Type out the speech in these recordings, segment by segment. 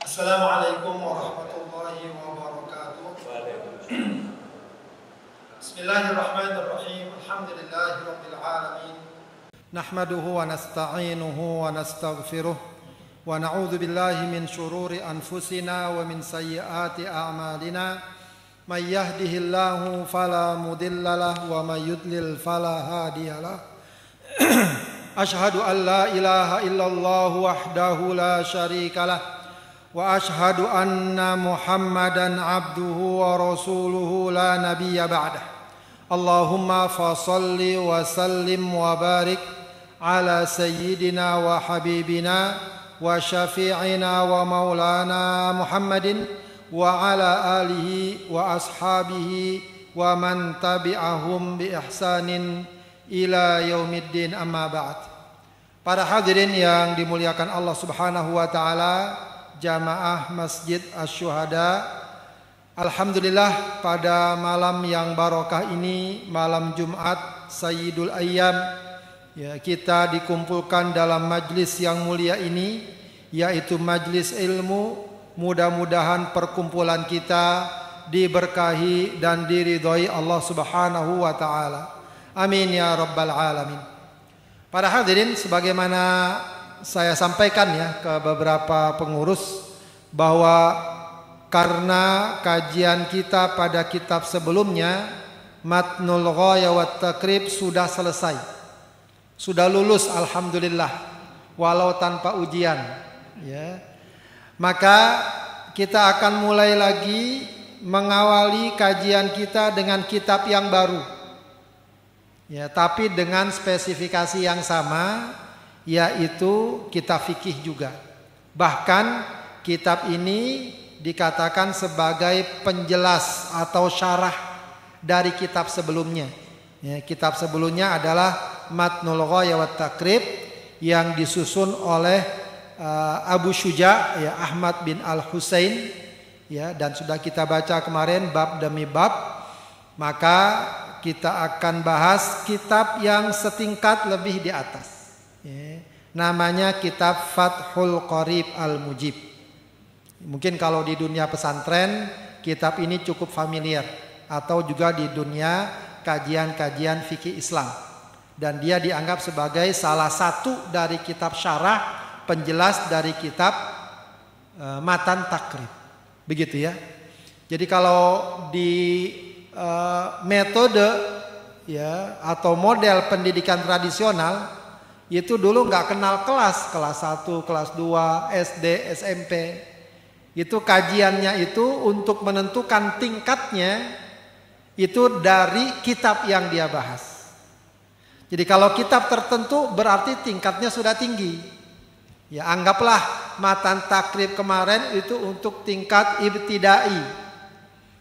Assalamualaikum warahmatullahi wabarakatuh. Bismillahirrahmanirrahim. Alhamdulillahi rabbil alamin. Nahmaduhu wa nasta'inuhu wa nastaghfiruh wa na'udzu billahi min shururi anfusina wa min sayyiati a'malina. May yahdihillahu fala mudilla lahu wa may yudlil fala hadiya lahu. Ashhadu an la ilaha illallah wahdahu la syarika lahu wa ashhadu anna Muhammadan abduhu wa rasuluhu la nabiyya ba'dah. Allahumma fasalli wa sallim wa barik ala sayyidina wa habibina wa syafi'ina wa maulana Muhammadin wa ala alihi wa ashabihi wa man tabi'ahum bi ihsanin ila yaumiddin, amma ba'd. Para hadirin yang dimuliakan Allah Subhanahu wa taala, jamaah Masjid Asy-Syuhada, alhamdulillah pada malam yang barokah ini, malam Jumat Sayyidul Ayyam, ya, kita dikumpulkan dalam majlis yang mulia ini, yaitu majlis ilmu. Mudah-mudahan perkumpulan kita diberkahi dan diridhoi Allah Subhanahu wa taala. Amin ya rabbal alamin. Para hadirin, sebagaimana saya sampaikan ya ke beberapa pengurus bahwa karena kajian kita pada kitab sebelumnya Matnul Ghaya wat Taqrib sudah selesai, sudah lulus alhamdulillah, walau tanpa ujian ya. Maka kita akan mulai lagi mengawali kajian kita dengan kitab yang baru ya, tapi dengan spesifikasi yang sama, yaitu kitab fikih juga. Bahkan kitab ini dikatakan sebagai penjelas atau syarah dari kitab sebelumnya. Ya, kitab sebelumnya adalah Matnul Ghaya wat Taqrib yang disusun oleh Abu Syuja, ya, Ahmad bin Al-Husain, ya, dan sudah kita baca kemarin bab demi bab. Maka kita akan bahas kitab yang setingkat lebih di atas. Namanya kitab Fathul Qorib Al-Mujib. Mungkin kalau di dunia pesantren kitab ini cukup familiar, atau juga di dunia kajian-kajian fikih Islam, dan dia dianggap sebagai salah satu dari kitab syarah penjelas dari kitab Matan Takrib. Begitu ya. Jadi kalau di metode ya atau model pendidikan tradisional itu dulu nggak kenal kelas 1, kelas 2, SD, SMP. Itu kajiannya itu untuk menentukan tingkatnya itu dari kitab yang dia bahas. Jadi kalau kitab tertentu berarti tingkatnya sudah tinggi. Ya, anggaplah Matan Takrib kemarin itu untuk tingkat ibtidai.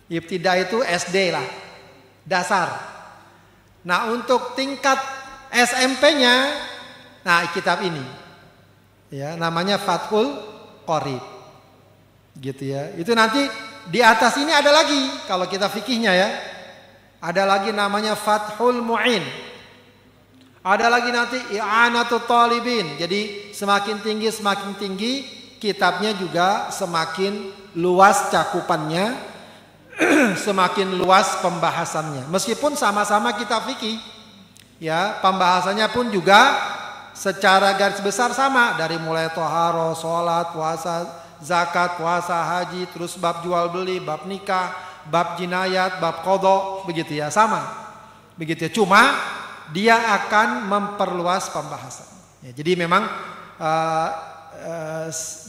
Ibtidai itu SD lah, dasar. Nah, untuk tingkat SMP-nya, nah, kitab ini ya namanya Fathul Qorib gitu ya. Itu nanti di atas ini ada lagi, kalau kita fikihnya ya, ada lagi namanya Fathul Mu'in, ada lagi nanti I'anatul Talibin. Jadi semakin tinggi kitabnya juga semakin luas cakupannya, semakin luas pembahasannya. Meskipun sama-sama kitab fikih ya, pembahasannya pun juga secara garis besar sama, dari mulai toharo, sholat, puasa, zakat, puasa, haji, terus bab jual beli, bab nikah, bab jinayat, bab qadha, begitu ya, sama begitu ya. Cuma dia akan memperluas pembahasan ya, jadi memang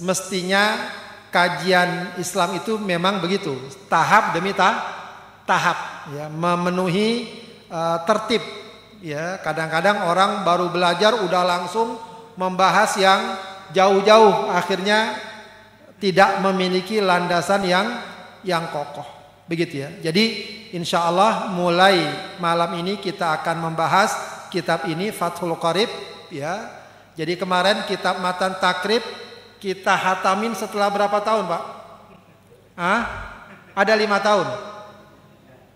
mestinya kajian Islam itu memang begitu, tahap demi tahap ya, memenuhi tertib. Ya, kadang-kadang orang baru belajar udah langsung membahas yang jauh-jauh, akhirnya tidak memiliki landasan yang kokoh. Begitu ya. Jadi insya Allah mulai malam ini kita akan membahas kitab ini Fathul Qorib ya. Jadi kemarin kitab Matan Takrib kita hatamin setelah berapa tahun, Pak? Ada 5 tahun.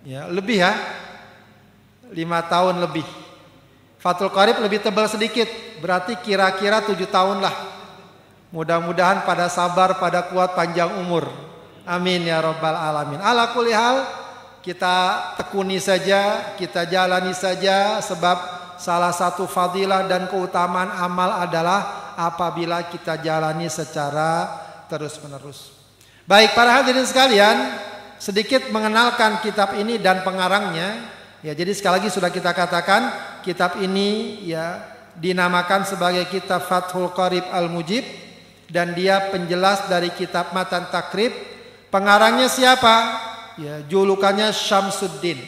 Ya, lebih ya. 5 tahun lebih. Fathul Qorib lebih tebal sedikit, berarti kira-kira 7 tahun lah. Mudah-mudahan pada sabar, pada kuat, panjang umur. Amin ya rabbal alamin. Ala kulli hal, kita tekuni saja, kita jalani saja, sebab salah satu fadilah dan keutamaan amal adalah apabila kita jalani secara terus-menerus. Baik para hadirin sekalian, sedikit mengenalkan kitab ini dan pengarangnya. Ya, jadi sekali lagi sudah kita katakan, kitab ini ya dinamakan sebagai kitab Fathul Qarib Al-Mujib, dan dia penjelas dari kitab Matan Takrib. Pengarangnya siapa? Ya, julukannya Syamsuddin.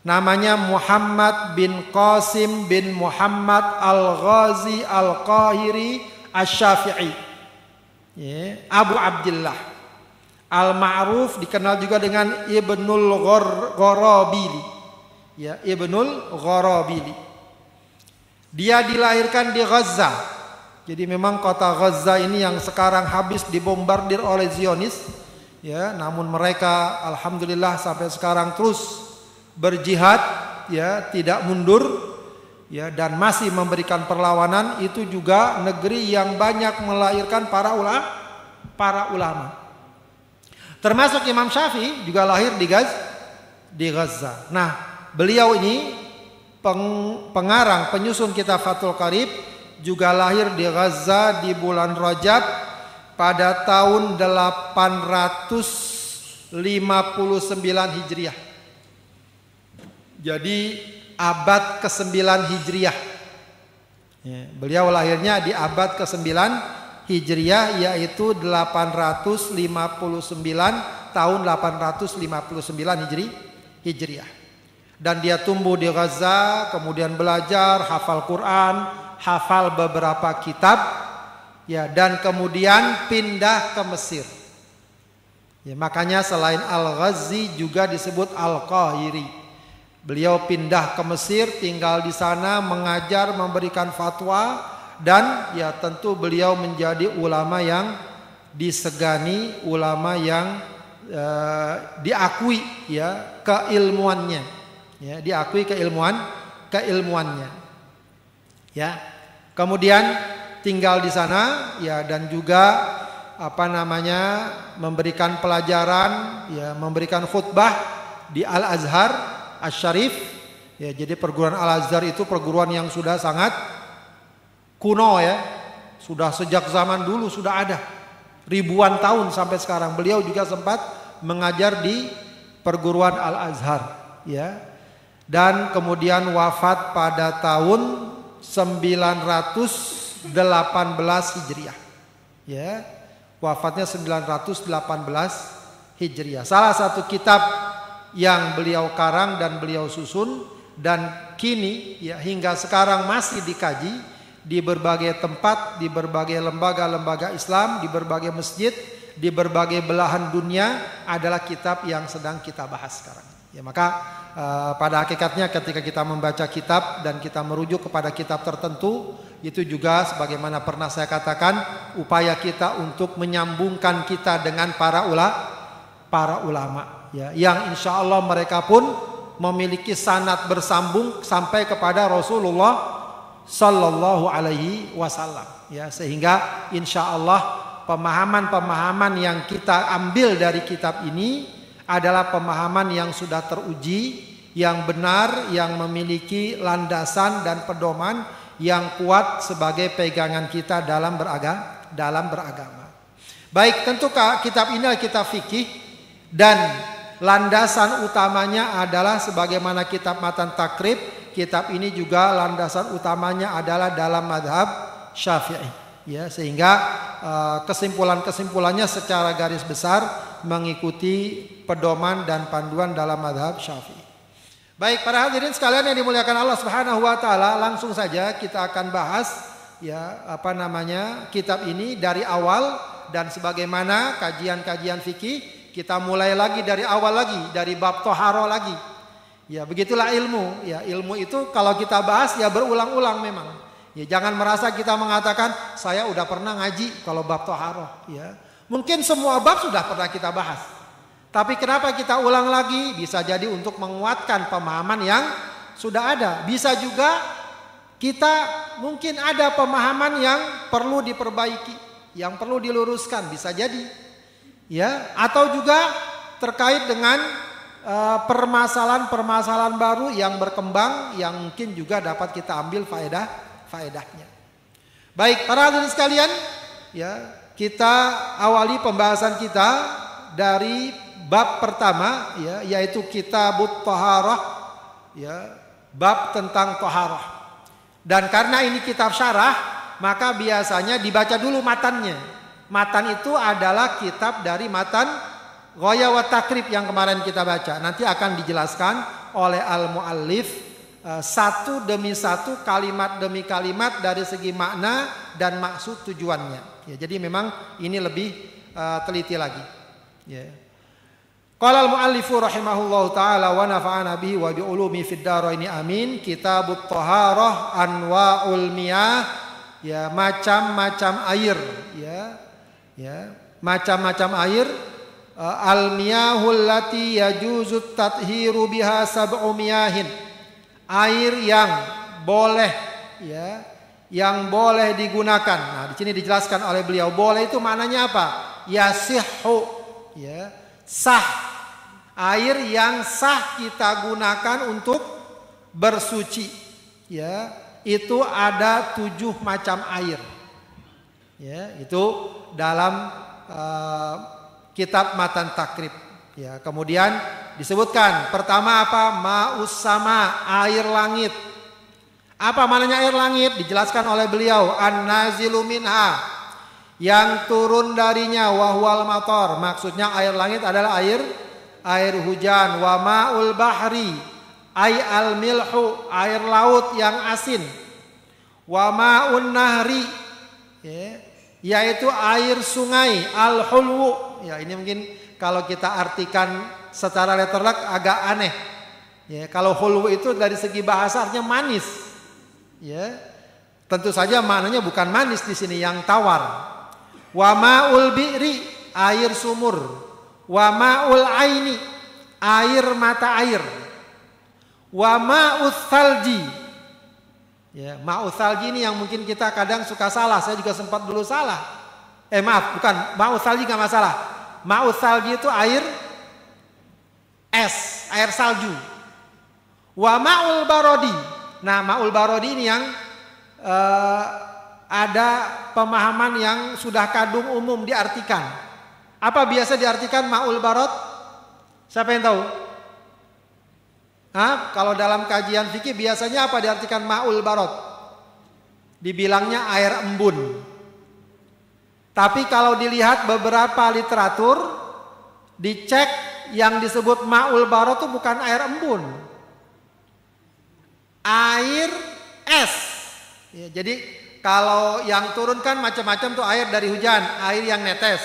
Namanya Muhammad bin Qasim bin Muhammad Al-Ghazi Al-Qahiri Asy-Syafi'i. Ya, Abu Abdullah. Al-Ma'ruf dikenal juga dengan Ibnul Gharabili. Ya, Ibnul Gharabili. Dia dilahirkan di Gaza. Jadi memang kota Gaza ini yang sekarang habis dibombardir oleh Zionis. Ya, namun mereka alhamdulillah sampai sekarang terus berjihad, ya, tidak mundur, ya, dan masih memberikan perlawanan. Itu juga negeri yang banyak melahirkan para ulama. Termasuk Imam Syafi'i juga lahir di Gaza. Nah, beliau ini pengarang penyusun kitab Fathul Qarib juga lahir di Gaza di bulan Rajab pada tahun 859 Hijriah. Jadi abad ke-9 Hijriah. Ya, beliau lahirnya di abad ke-9 Hijriah, yaitu 859 tahun 859 Hijriah. Dan dia tumbuh di Gaza, kemudian belajar, hafal Quran, hafal beberapa kitab, ya, dan kemudian pindah ke Mesir. Ya, makanya selain Al-Ghazi juga disebut Al-Qahiri. Beliau pindah ke Mesir, tinggal di sana, mengajar, memberikan fatwa, dan ya tentu beliau menjadi ulama yang disegani, ulama yang diakui ya keilmuannya, ya, diakui keilmuannya. Ya. Kemudian tinggal di sana, ya, dan juga memberikan pelajaran, ya, memberikan khutbah di Al-Azhar Asy-Syarif. Ya, jadi perguruan Al-Azhar itu perguruan yang sudah sangat kuno, ya. Sudah sejak zaman dulu sudah ada. Ribuan tahun sampai sekarang. Beliau juga sempat mengajar di perguruan Al-Azhar, ya. Dan kemudian wafat pada tahun 918 Hijriah. Ya. Wafatnya 918 Hijriah. Salah satu kitab yang beliau karang dan beliau susun dan kini ya hingga sekarang masih dikaji di berbagai tempat, di berbagai lembaga-lembaga Islam, di berbagai masjid, di berbagai belahan dunia adalah kitab yang sedang kita bahas sekarang. Ya, maka pada hakikatnya ketika kita membaca kitab dan kita merujuk kepada kitab tertentu, itu juga sebagaimana pernah saya katakan, upaya kita untuk menyambungkan kita dengan para ulama, ya, yang insya Allah mereka pun memiliki sanad bersambung sampai kepada Rasulullah Sallallahu Alaihi Wasallam, ya, sehingga insya Allah pemahaman-pemahaman yang kita ambil dari kitab ini adalah pemahaman yang sudah teruji, yang benar, yang memiliki landasan dan pedoman yang kuat sebagai pegangan kita dalam beragama. Baik, tentu kitab ini adalah kitab fikih dan landasan utamanya adalah sebagaimana kitab Matan Takrib. Kitab ini juga landasan utamanya adalah dalam mazhab Syafi'i, ya, sehingga kesimpulan-kesimpulannya secara garis besar mengikuti pedoman dan panduan dalam mazhab Syafi'i. Baik, para hadirin sekalian yang dimuliakan Allah Subhanahu wa taala, langsung saja kita akan bahas ya kitab ini dari awal, dan sebagaimana kajian-kajian fikih kita mulai lagi dari awal lagi, dari bab Thaharah lagi. Ya, begitulah ilmu. Ya, ilmu itu kalau kita bahas ya berulang-ulang memang. Ya, jangan merasa kita mengatakan saya udah pernah ngaji kalau bab Thaharah, ya. Mungkin semua bab sudah pernah kita bahas. Tapi kenapa kita ulang lagi? Bisa jadi untuk menguatkan pemahaman yang sudah ada. Bisa juga kita mungkin ada pemahaman yang perlu diperbaiki, yang perlu diluruskan, bisa jadi. Ya, atau juga terkait dengan permasalahan-permasalahan baru yang berkembang yang mungkin juga dapat kita ambil faedahnya. Baik, para hadirin sekalian, ya, kita awali pembahasan kita dari bab pertama, ya, yaitu Kitabut Thaharah, ya, bab tentang thaharah. Dan karena ini kitab syarah, maka biasanya dibaca dulu matannya. Matan itu adalah kitab dari matan Ghaya wa Takrib yang kemarin kita baca. Nanti akan dijelaskan oleh al-muallif satu demi satu, kalimat demi kalimat dari segi makna dan maksud tujuannya. Ya, jadi memang ini lebih teliti lagi. Ya. Qala al-muallifu rahimahullahu taala wa nafa'ana bihi wa bi ulumi fid dharaini amin. Kitabut Thaharah anwa'ul miyah, ya, macam-macam air, ya. Ya, macam-macam air. Al-miyahul lati yajuzut tathiru biha sab'u miyahin. Air yang boleh, ya, yang boleh digunakan. Nah, di sini dijelaskan oleh beliau, boleh itu maknanya apa? Yasihhu, ya, sah. Air yang sah kita gunakan untuk bersuci, ya. Itu ada 7 macam air. Ya, itu dalam kitab Matan Takrib. Ya, kemudian disebutkan pertama apa? Ma'us sama, air langit. Apa maknanya air langit? Dijelaskan oleh beliau, an-nazilu minha, yang turun darinya, wahwal matar. Maksudnya air langit adalah air hujan. Wa ma'ul bahri, ay al-milhu, air laut yang asin. Wa ma'un nahri, ya, yaitu air sungai, al-hulwu. Ya, ini mungkin kalau kita artikan secara letterlek agak aneh. Ya, kalau hulwu itu dari segi bahasa artinya manis. Ya, tentu saja maknanya bukan manis di sini, yang tawar. Wa ma'ul bi'ri, air sumur. Wa ma'ul aini, air mata air. Wa ma'us salji. Ya, ma'us salji ini yang mungkin kita kadang suka salah. Saya juga sempat dulu salah. Maaf, bukan ma'us salji, nggak masalah. Ma'us salji itu air es, air salju. Wa ma'ul barodi. Nah, ma'ul barodi ini yang ada pemahaman yang sudah kadung umum diartikan. Apa biasa diartikan ma'ul barod? Siapa yang tahu? Kalau dalam kajian fikih biasanya apa diartikan ma'ul barod? Dibilangnya air embun. Tapi kalau dilihat beberapa literatur, dicek yang disebut ma'ul barod itu bukan air embun, air es. Ya, jadi kalau yang turun kan macam-macam tuh, air dari hujan, air yang netes.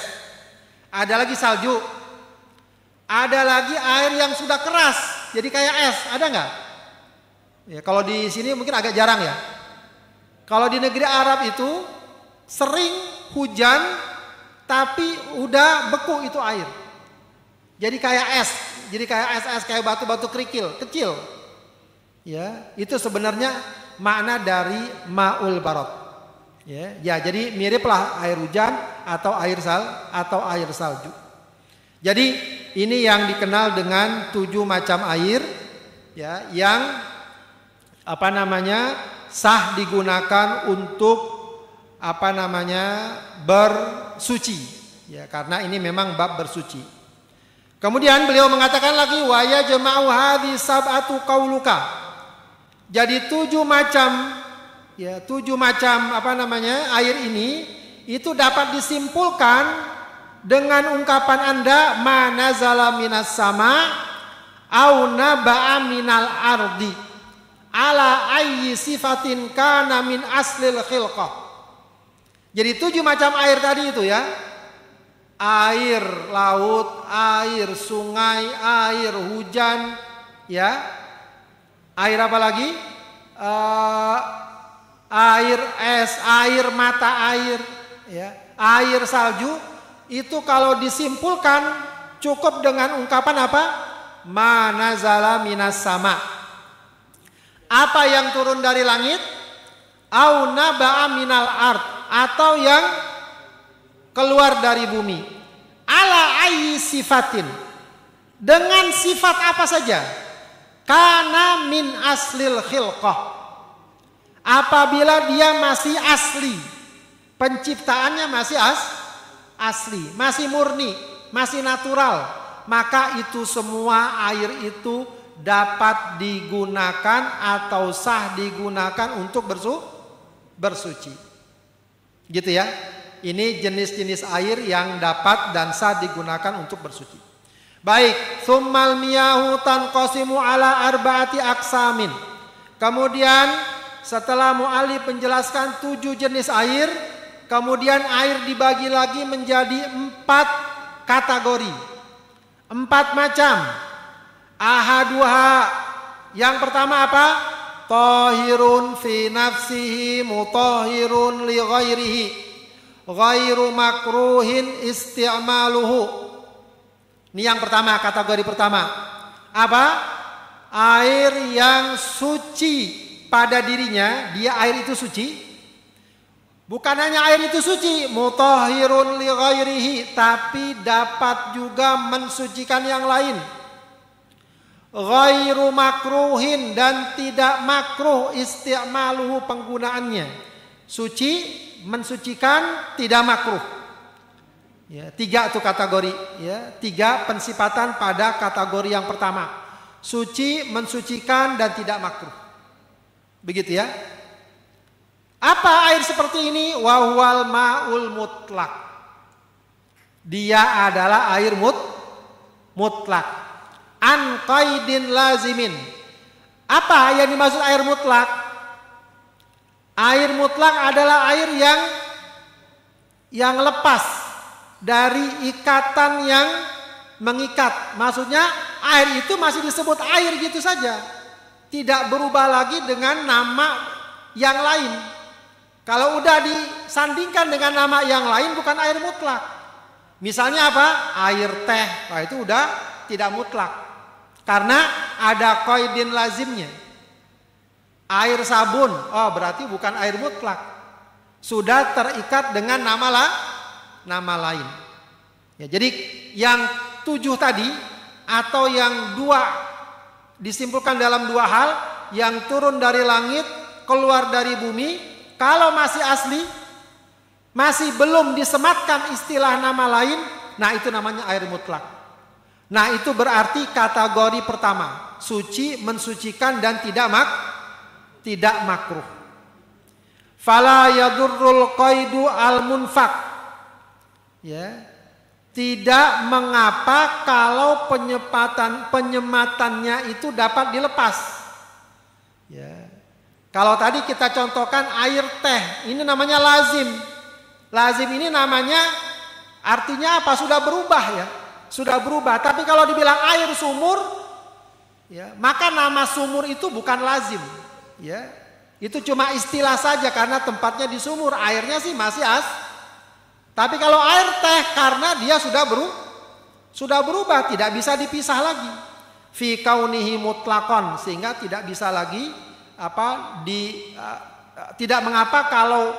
Ada lagi salju, ada lagi air yang sudah keras, jadi kayak es. Ada nggak? Ya, kalau di sini mungkin agak jarang ya. Kalau di negeri Arab itu sering hujan tapi udah beku itu air. Jadi kayak es, jadi kayak es-es, kayak batu-batu kerikil kecil. Ya, itu sebenarnya makna dari ma'ul barod. Ya, jadi miriplah air hujan atau air salju. Jadi ini yang dikenal dengan 7 macam air, ya, yang sah digunakan untuk bersuci, ya, karena ini memang bab bersuci. Kemudian beliau mengatakan lagi, wa yajma'u hadhi sab'atu qauluka. Jadi 7 macam, ya, 7 macam air ini itu dapat disimpulkan dengan ungkapan Anda, ma nazala minas sama au naba'a minal ardi ala ayyi sifatin kana min aslil khilqah. Jadi 7 macam air tadi itu, ya, air laut, air sungai, air hujan, ya, air apa lagi? Air es, air mata air, ya, air salju. Itu kalau disimpulkan cukup dengan ungkapan apa? Ma nazala minas sama. Apa yang turun dari langit? au naba'a minal ard, atau yang keluar dari bumi. Ala ayyi sifatin, dengan sifat apa saja. Kana min aslil khilqah, apabila dia masih asli, penciptaannya masih asli, masih murni, masih natural, maka itu semua air itu dapat digunakan atau sah digunakan untuk bersuci. Gitu ya. Ini jenis-jenis air yang dapat dan sah digunakan untuk bersuci. Baik, tsummal miyahu tanqasimu ala arba'ati aqsamin. Kemudian setelah mu'allif menjelaskan 7 jenis air, kemudian air dibagi lagi menjadi 4 kategori, 4 macam. Ahaduha, yang pertama apa? Tahirun fi nafsihi mutahhirun li ghairihi ghairu makruhin isti'maluhu. Ini yang pertama, kategori pertama. Apa? Air yang suci pada dirinya, dia air itu suci. Bukan hanya air itu suci, mutahhirun li ghairihi, tapi dapat juga mensucikan yang lain. Ghairu makruhin, dan tidak makruh isti'maluhu, penggunaannya. Suci, mensucikan, tidak makruh. Ya, 3 itu kategori, ya, 3 pensifatan pada kategori yang pertama. Suci, mensucikan, dan tidak makruh. Begitu ya. Apa air seperti ini? Wahwal ma'ul mutlak. Dia adalah air mutlak. An qaidin lazimin. Apa yang dimaksud air mutlak? Air mutlak adalah air yang lepas dari ikatan yang mengikat. Maksudnya air itu masih disebut air gitu saja, tidak berubah lagi dengan nama yang lain. Kalau udah disandingkan dengan nama yang lain, bukan air mutlak. Misalnya apa? Air teh, nah itu udah tidak mutlak, karena ada qaidin lazimnya. Air sabun, oh berarti bukan air mutlak, sudah terikat dengan nama lain. Ya, jadi yang 7 tadi, atau yang 2 disimpulkan dalam 2 hal, yang turun dari langit, keluar dari bumi, kalau masih asli, masih belum disematkan istilah nama lain, nah itu namanya air mutlak. Nah itu berarti kategori pertama, suci, mensucikan, dan tidak makruh. Fala yadurrul qaidu al munfak. Ya, tidak mengapa kalau penyematannya itu dapat dilepas. Ya, kalau tadi kita contohkan air teh, ini namanya lazim. Lazim ini namanya artinya apa? Sudah berubah ya, sudah berubah. Tapi kalau dibilang air sumur, ya, maka nama sumur itu bukan lazim. Ya, itu cuma istilah saja karena tempatnya di sumur, airnya sih masih Tapi kalau air teh, karena dia sudah berubah, tidak bisa dipisah lagi. Fi kaunihi mutlaqan, sehingga tidak bisa lagi tidak mengapa kalau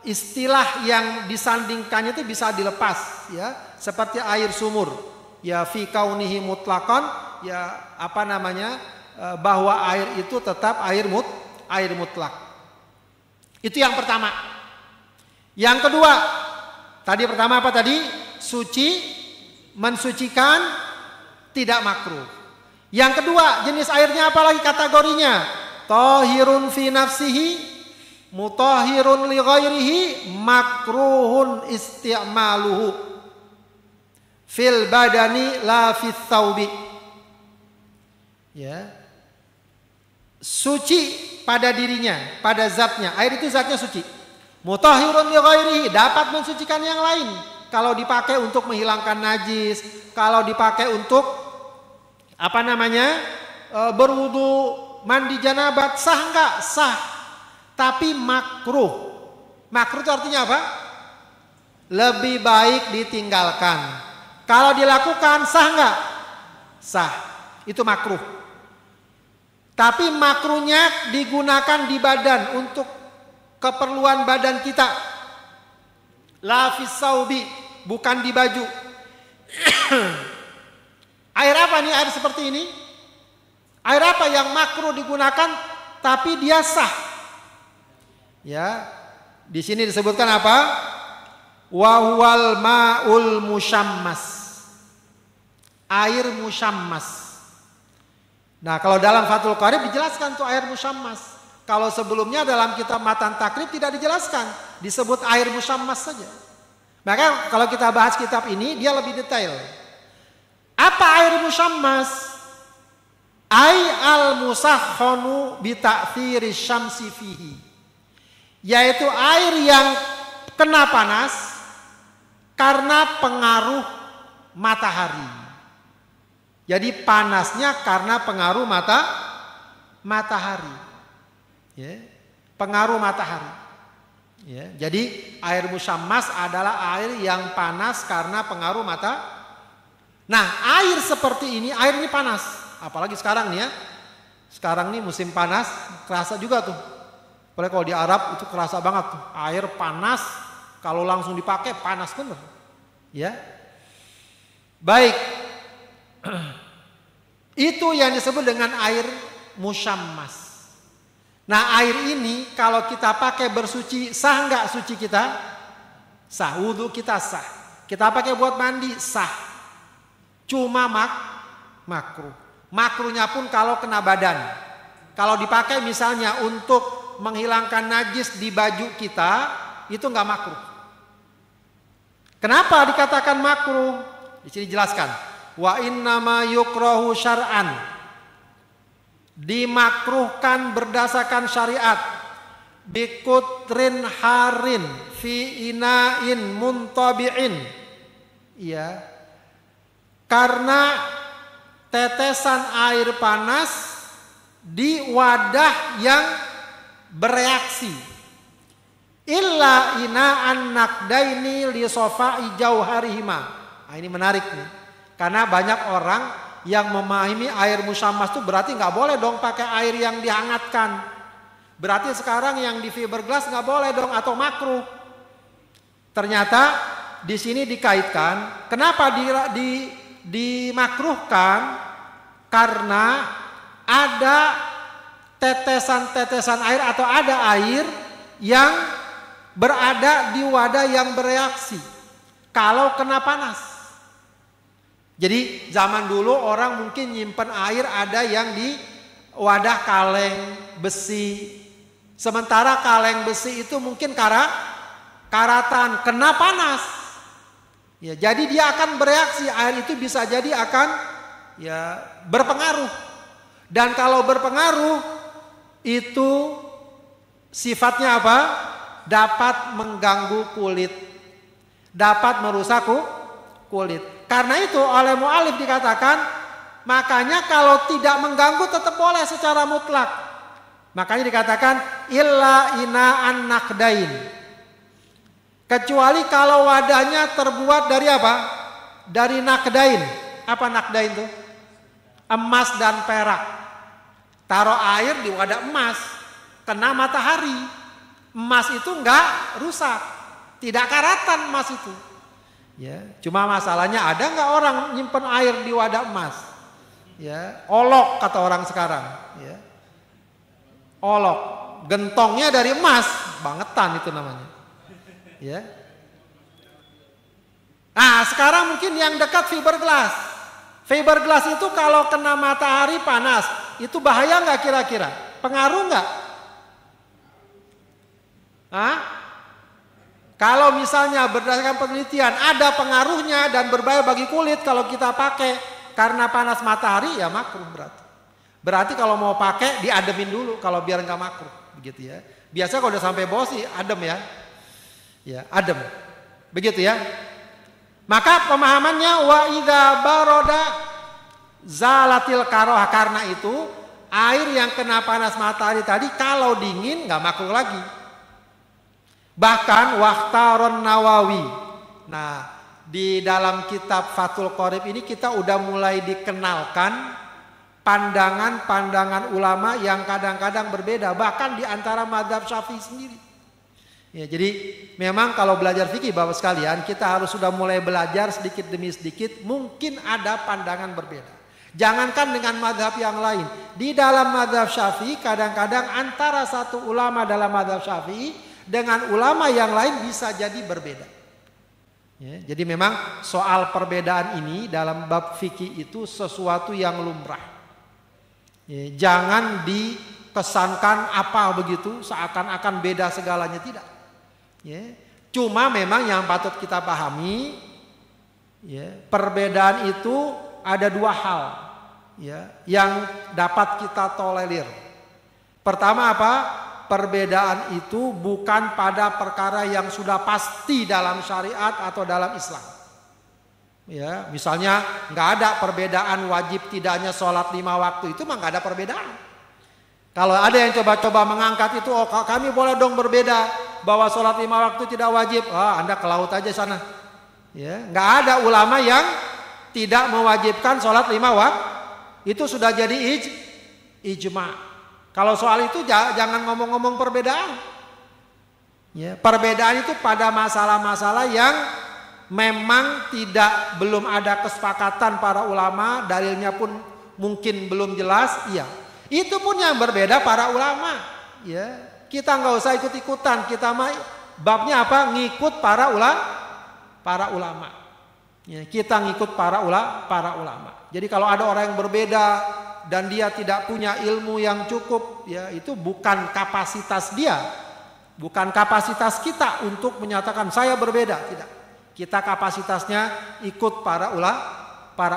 istilah yang disandingkannya itu bisa dilepas, ya, seperti air sumur. Ya fi kaunihi mutlaqan, ya bahwa air itu tetap air mutlak. Itu yang pertama. Yang kedua, tadi pertama apa tadi? Suci, mensucikan, tidak makruh. Yang kedua, jenis airnya apa lagi kategorinya? Tahirun fi nafsihi, mutahhirun li ghairihi, makruhun isti'maluhu fil badani la fis thawbi. Ya. Suci pada dirinya, pada zatnya. Air itu zatnya suci. Mutahhirun li ghairihi, dapat mensucikan yang lain. Kalau dipakai untuk menghilangkan najis, kalau dipakai untuk berwudu, mandi janabat, sah enggak? Sah. Tapi makruh. Makruh itu artinya apa? Lebih baik ditinggalkan. Kalau dilakukan sah enggak? Sah. Itu makruh. Tapi makruhnya digunakan di badan untuk keperluan badan kita. La fis saubi, bukan di baju. Air apa nih air seperti ini? Air apa yang makruh digunakan tapi dia sah? Ya, di sini disebutkan apa? Wa huwal ma'ul musyammas. Air musyammas. Nah, kalau dalam Fathul Qarib dijelaskan tuh air musyammas. Kalau sebelumnya dalam kitab Matan Takrib tidak dijelaskan, disebut air musyammas saja. Maka kalau kita bahas kitab ini dia lebih detail. Apa air musyammas? Ai al-musakhkhanu bi ta'thiri syamsi fihi. Yaitu air yang kena panas karena pengaruh matahari. Jadi panasnya karena pengaruh matahari. Ya, pengaruh matahari. Ya, jadi air musyammas adalah air yang panas karena pengaruh Nah, air seperti ini, air ini panas. Apalagi sekarang nih ya. Sekarang nih musim panas, kerasa juga tuh. Apalagi kalau di Arab itu kerasa banget tuh. Air panas, kalau langsung dipakai panas bener. Ya. Baik. Itu yang disebut dengan air musyammas. Nah, air ini kalau kita pakai bersuci, sah enggak suci kita? Sah. Wudu kita sah. Kita pakai buat mandi, sah. Cuma makruh. Makruhnya pun kalau kena badan. Kalau dipakai misalnya untuk menghilangkan najis di baju kita, itu enggak makruh. Kenapa dikatakan makruh? Di sini jelaskan. Wa innama yukrahu syar'an, dimakruhkan berdasarkan syariat, bikutrin harin fi ina'in muntabi'in. Ya, karena tetesan air panas di wadah yang bereaksi. Illa ina'an nakdaini li sofa'i jauharihima. Nah, ini menarik nih. Karena banyak orang yang memahami air musyammas itu berarti nggak boleh dong pakai air yang dihangatkan. Berarti sekarang yang di fiberglass nggak boleh dong atau makruh. Ternyata di sini dikaitkan. Kenapa dimakruhkan? Karena ada tetesan-tetesan air atau ada air yang berada di wadah yang bereaksi. Kalau kena panas. Jadi zaman dulu orang mungkin nyimpen air ada yang di wadah kaleng besi. Sementara kaleng besi itu mungkin karatan, kena panas. Ya, jadi dia akan bereaksi, air itu bisa jadi akan ya berpengaruh. Dan kalau berpengaruh itu sifatnya apa? Dapat mengganggu kulit. Dapat merusak kulit. Karena itu oleh mu'alif dikatakan, makanya kalau tidak mengganggu tetap boleh secara mutlak. Makanya dikatakan illa ina'an nakdain. Kecuali kalau wadahnya terbuat dari apa? Dari nakdain. Apa nakdain itu? Emas dan perak. Taruh air di wadah emas, kena matahari. Emas itu enggak rusak. Tidak karatan emas itu. Ya, cuma masalahnya ada nggak orang nyimpen air di wadah emas? Ya, olok kata orang sekarang. Ya, olok, gentongnya dari emas, bangetan itu namanya. Ya. Nah, sekarang mungkin yang dekat fiberglass. Fiberglass itu kalau kena matahari panas, itu bahaya nggak kira-kira? Pengaruh nggak? Hah? Kalau misalnya berdasarkan penelitian ada pengaruhnya dan berbahaya bagi kulit kalau kita pakai karena panas matahari, ya makruh berarti. Berarti kalau mau pakai diademin dulu kalau biar nggak makruh, begitu ya. Biasa kalau udah sampai bawah sih adem ya. Ya, adem. Begitu ya. Maka pemahamannya wa idza baroda zalatil karoh, karena itu air yang kena panas matahari tadi kalau dingin nggak makruh lagi. Bahkan Wakhtaron Nawawi. Nah, di dalam kitab Fathul Qarib ini kita udah mulai dikenalkan pandangan-pandangan ulama yang kadang-kadang berbeda, bahkan di antara mazhab Syafi'i sendiri. Ya, jadi memang kalau belajar fikih Bapak sekalian, kita harus sudah mulai belajar sedikit demi sedikit, mungkin ada pandangan berbeda. Jangankan dengan mazhab yang lain. Di dalam mazhab Syafi'i kadang-kadang antara satu ulama dalam mazhab Syafi'i dengan ulama yang lain bisa jadi berbeda. Ya, jadi memang soal perbedaan ini dalam bab fikih itu sesuatu yang lumrah. Ya, jangan dikesankan apa begitu seakan-akan beda segalanya, tidak. Ya, cuma memang yang patut kita pahami, ya, perbedaan itu ada dua hal, ya, yang dapat kita tolerir. Pertama apa? Perbedaan itu bukan pada perkara yang sudah pasti dalam syariat atau dalam Islam. Ya, misalnya nggak ada perbedaan wajib tidaknya sholat 5 waktu, itu mah nggak ada perbedaan. Kalau ada yang coba-coba mengangkat itu, oh kami boleh dong berbeda bahwa sholat 5 waktu tidak wajib. Anda ke laut aja sana. Ya, nggak ada ulama yang tidak mewajibkan sholat 5 waktu. Itu sudah jadi ijma. Kalau soal itu jangan ngomong-ngomong perbedaan. Ya, perbedaan itu pada masalah-masalah yang memang belum ada kesepakatan para ulama, dalilnya pun mungkin belum jelas. Iya. Itu pun yang berbeda para ulama, ya. Kita nggak usah ikut-ikutan, kita mah babnya apa? Ngikut para ulama. Ya, kita ngikut para ulama. Jadi kalau ada orang yang berbeda dan dia tidak punya ilmu yang cukup, ya itu bukan kapasitas dia, bukan kapasitas kita untuk menyatakan saya berbeda, tidak. Kita kapasitasnya ikut para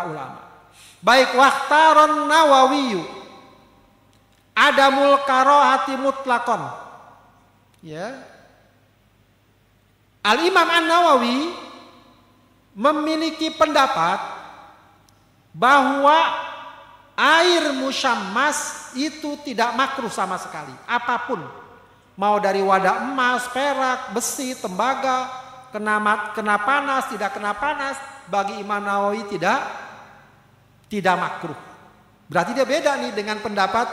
ulama. Baik, waqtaron Nawawiyu adamul karohati mutlakon. Ya. Al-Imam An-Nawawi memiliki pendapat bahwa air musyammas itu tidak makruh sama sekali. Apapun. Mau dari wadah emas, perak, besi, tembaga, kena panas, tidak kena panas, bagi Imam Nawawi tidak makruh. Berarti dia beda nih dengan pendapat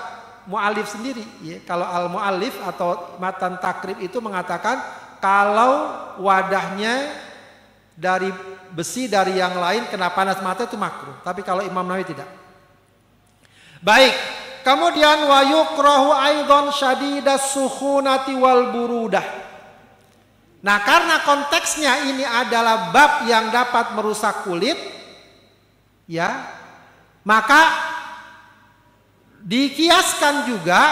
mu'allif sendiri, ya. Kalau al-mu'allif atau matan takrib itu mengatakan kalau wadahnya dari besi dari yang lain kena panas mata itu makruh. Tapi kalau Imam Nawawi tidak. Baik, kemudian wa yukrahu aidan syadidas sukhunati wal burudah. Nah, karena konteksnya ini adalah bab yang dapat merusak kulit, ya, maka dikiaskan juga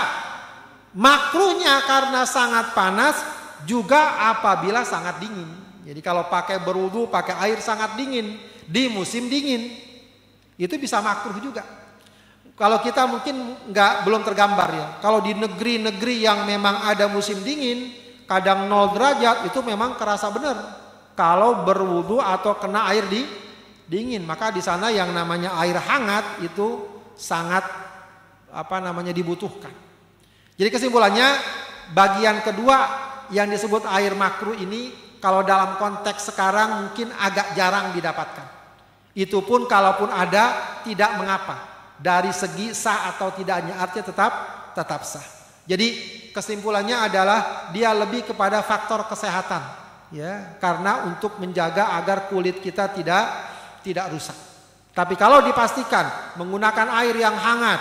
makruhnya karena sangat panas juga apabila sangat dingin. Jadi kalau pakai berwudu pakai air sangat dingin di musim dingin itu bisa makruh juga. Kalau kita mungkin belum tergambar ya. Kalau di negeri-negeri yang memang ada musim dingin kadang 0 derajat itu memang kerasa benar. Kalau berwudu atau kena air dingin, maka di sana yang namanya air hangat itu sangat dibutuhkan. Jadi kesimpulannya bagian kedua yang disebut air makruh ini kalau dalam konteks sekarang mungkin agak jarang didapatkan. Itu pun kalaupun ada tidak mengapa dari segi sah atau tidaknya, artinya tetap sah. Jadi kesimpulannya adalah dia lebih kepada faktor kesehatan, ya, karena untuk menjaga agar kulit kita tidak rusak. Tapi kalau dipastikan menggunakan air yang hangat,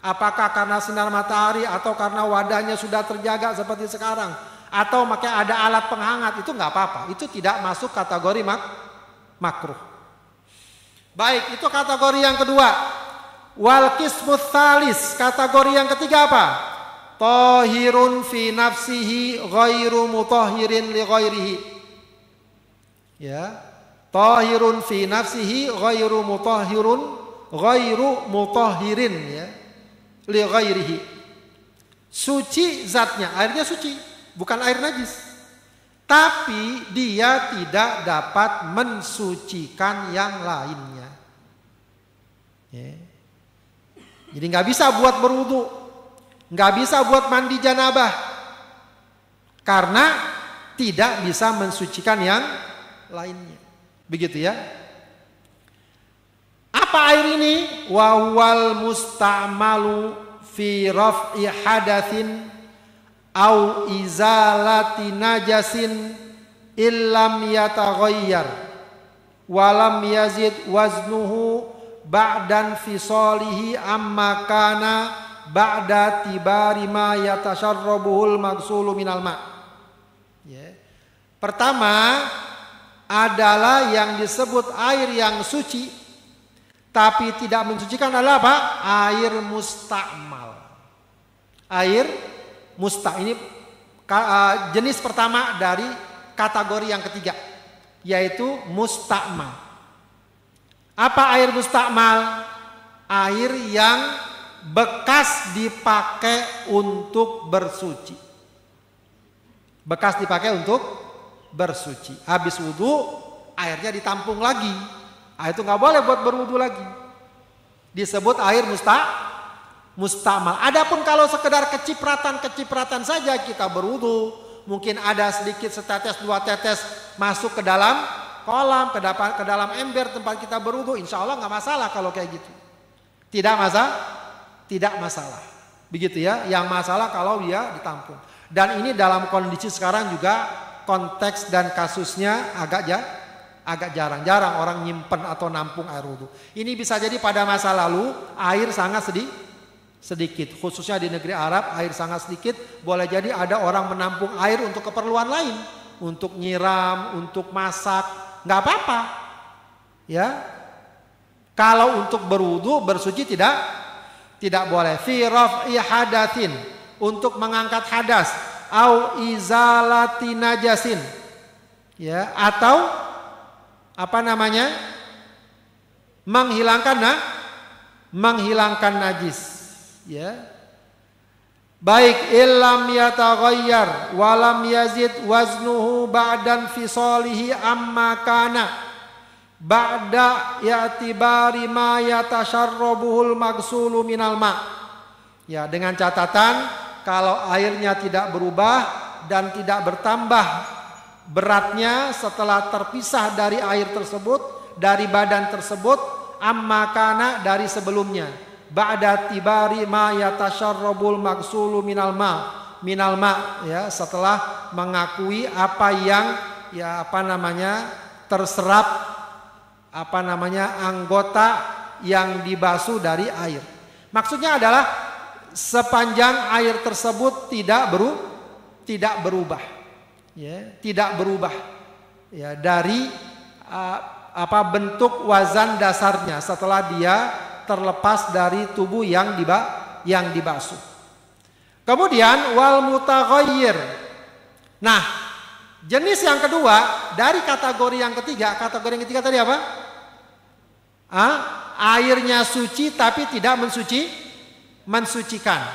apakah karena sinar matahari atau karena wadahnya sudah terjaga seperti sekarang, atau pakai ada alat penghangat, itu nggak apa-apa. Itu tidak masuk kategori makruh. Baik, itu kategori yang kedua. Wal qismus tsalis, kategori yang ketiga apa? Tahirun fi nafsihi ghairu mutahhirin li ghairihi. Ya. Tahirun fi nafsihi ghairu mutahhirin, ya. Li ghairihi. Suci zatnya, airnya suci, bukan air najis. Tapi dia tidak dapat mensucikan yang lainnya. Ya. Jadi nggak bisa buat berwudu, nggak bisa buat mandi janabah, karena tidak bisa mensucikan yang lainnya. Begitu ya. Apa air ini? Wa huwal musta'malu fi raf'i hadatsin au izalati najasin illam yataghayyar walam yazid waznuhu ba'dan fisalihi amma kana ba'da tibari ma yatasharrabuhul magsulu minal ma. Ya. Pertama adalah yang disebut air yang suci tapi tidak mensucikan adalah apa? Air mustakmal. Air ini jenis pertama dari kategori yang ketiga, yaitu mustakmal. Apa air mustakmal? Air yang bekas dipakai untuk bersuci. Bekas dipakai untuk bersuci. Habis wudhu, airnya ditampung lagi. Itu nggak boleh buat berwudhu lagi. Disebut air mustakmal. Adapun kalau sekedar kecipratan saja kita berwudhu, mungkin ada sedikit setetes dua tetes masuk ke dalam kolam, ke dalam ember tempat kita berwudhu, insya Allah nggak masalah kalau kayak gitu. Tidak masalah. Begitu ya. Yang masalah kalau dia ditampung. Dan ini dalam kondisi sekarang juga konteks dan kasusnya agak jarang orang nyimpen atau nampung air wudhu. Ini bisa jadi pada masa lalu air sangat sedikit, khususnya di negeri Arab air sangat sedikit. Boleh jadi ada orang menampung air untuk keperluan lain, untuk nyiram, untuk masak, nggak apa-apa. Ya, kalau untuk berwudu bersuci tidak boleh. Fi raf'i hadatsin, untuk mengangkat hadas, au izalati najasin, ya, atau apa namanya, menghilangkan najis, ya. Baik illam yataghayyar walam yazid waznuhu ba'dan fisalihi amma kana ba'da ya'tibari ma yatasharrabuhul magsulu minal ma. Ya, dengan catatan kalau airnya tidak berubah dan tidak bertambah beratnya setelah terpisah dari air tersebut, dari badan tersebut, amma kana dari sebelumnya, ba'da tibari ma yatasharrabul magsulu minal ma, ya, setelah mengakui apa yang terserap anggota yang dibasuh dari air. Maksudnya adalah sepanjang air tersebut tidak berubah. Ya, tidak berubah, ya, dari bentuk wazan dasarnya setelah dia terlepas dari tubuh yang dibasuh. Kemudian wal mutaghayyir. Nah, jenis yang kedua dari kategori yang ketiga tadi apa? Airnya suci tapi tidak mensucikan.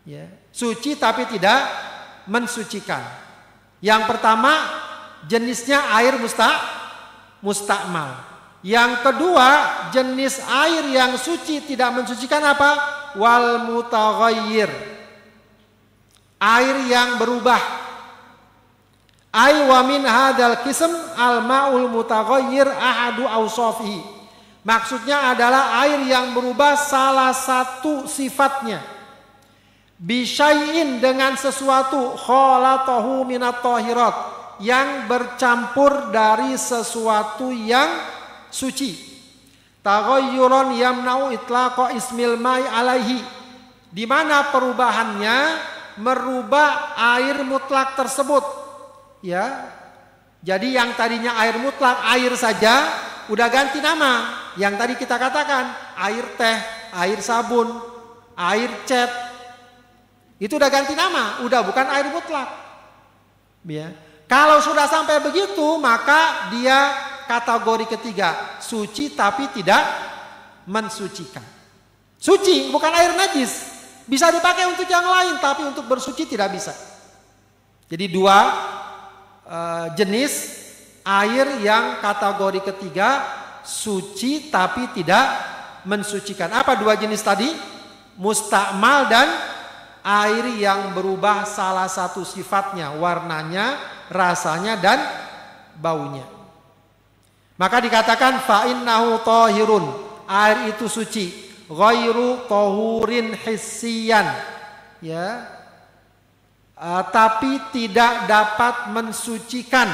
Ya, suci tapi tidak mensucikan. Yang pertama jenisnya air mustakmal. Yang kedua jenis air yang suci tidak mensucikan apa? Wal mutaghayyir. Air yang berubah. Ay wa min hadzal qism al ma'ul mutaghayyir ahadu awsafihi. Maksudnya adalah air yang berubah salah satu sifatnya. Bisyai'in dengan sesuatu khalatahu minat tahirat, yang bercampur dari sesuatu yang suci. Taghayyuran yamna'u itlaqa ismil ma'i alaihi, di mana perubahannya merubah air mutlak tersebut, ya. Jadi yang tadinya air mutlak, air saja, udah ganti nama. Yang tadi kita katakan air teh, air sabun, air cat, itu udah ganti nama, udah bukan air mutlak. Ya. Kalau sudah sampai begitu, maka dia kategori ketiga, suci tapi tidak mensucikan. Suci bukan air najis, bisa dipakai untuk yang lain, tapi untuk bersuci tidak bisa. Jadi dua jenis air yang kategori ketiga, suci tapi tidak mensucikan. Apa dua jenis tadi? Mustakmal dan air yang berubah salah satu sifatnya, warnanya, rasanya, dan baunya. Maka dikatakan fa'innahu tahirun, air itu suci, ghairu tahurin hissiyan, ya, tapi tidak dapat mensucikan.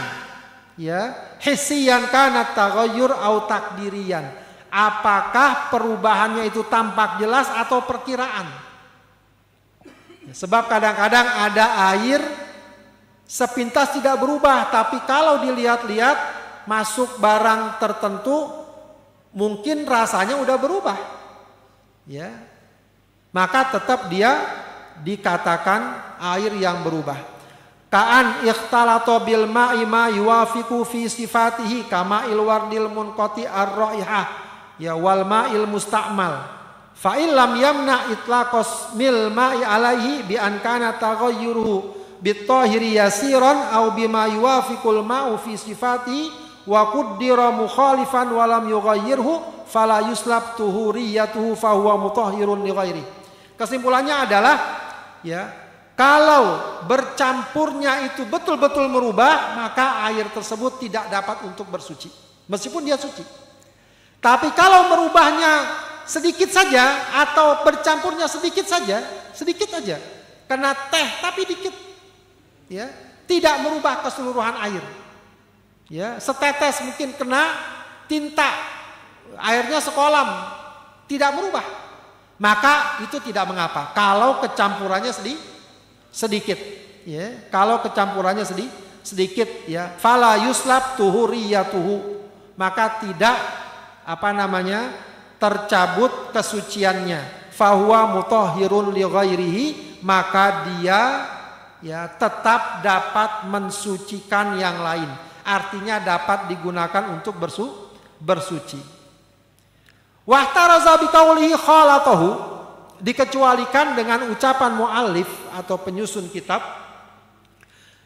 Ya, hissiyan kana taghayyur au takdiriyan. Apakah perubahannya itu tampak jelas atau perkiraan? Sebab kadang-kadang ada air sepintas tidak berubah, tapi kalau dilihat-lihat masuk barang tertentu mungkin rasanya udah berubah. Ya. Maka tetap dia dikatakan air yang berubah. Ka'an ikhtalata bil ma'i ma yuwafiqu fi sifatihi kama il wardil munqati ar-raihah ya wal ma'il musta'mal. Fa in lam yamna itlaqas mil ma'i alaihi bi an kana taghayyuruhu bit tahiri yasiran aw bima yuwafiqul ma'u fi sifatihi wa qaddara mukhalifan wa lam yughayyirhu fala yuslab tuhuriyatuhu fa huwa mutahhirun li ghairi. Kesimpulannya adalah ya, kalau bercampurnya itu betul-betul merubah, maka air tersebut tidak dapat untuk bersuci. Meskipun dia suci. Tapi kalau merubahnya sedikit saja atau bercampurnya sedikit saja, sedikit aja. Kena teh tapi dikit. Ya, tidak merubah keseluruhan air. Ya, setetes mungkin kena tinta, airnya sekolam, tidak merubah. Maka itu tidak mengapa kalau kecampurannya sedikit, ya. Kalau kecampurannya sedikit, ya, fala yuslab tuhuriyatuhu, maka tidak tercabut kesuciannya. Fahuwa mutahhirun li ghairihi, maka dia ya tetap dapat mensucikan yang lain. Artinya dapat digunakan untuk bersuci. Wahtaraza biqaulihi khalatahu, dikecualikan dengan ucapan muallif atau penyusun kitab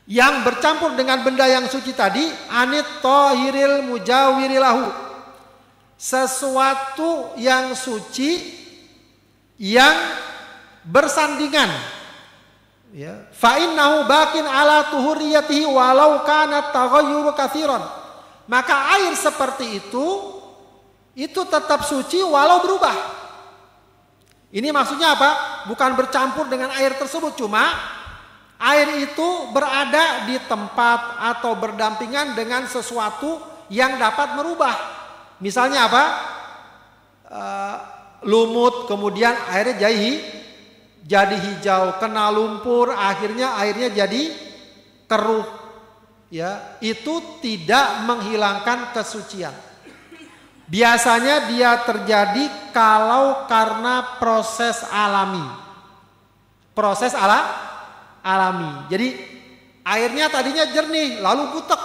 yang bercampur dengan benda yang suci tadi, anit tahiril mujawirilahu, sesuatu yang suci yang bersandingan, ya. Fa innahu bakin ala tuhuriyatihi walau kana taghayyuru katsiran, maka air seperti itu tetap suci walau berubah. Ini maksudnya apa? Bukan bercampur dengan air tersebut, cuma air itu berada di tempat atau berdampingan dengan sesuatu yang dapat merubah. Misalnya apa? Lumut, kemudian airnya jadi hijau, kena lumpur, akhirnya airnya jadi keruh. Ya, itu tidak menghilangkan kesucian. Biasanya dia terjadi kalau karena proses alami. Proses alami. Jadi airnya tadinya jernih lalu butek.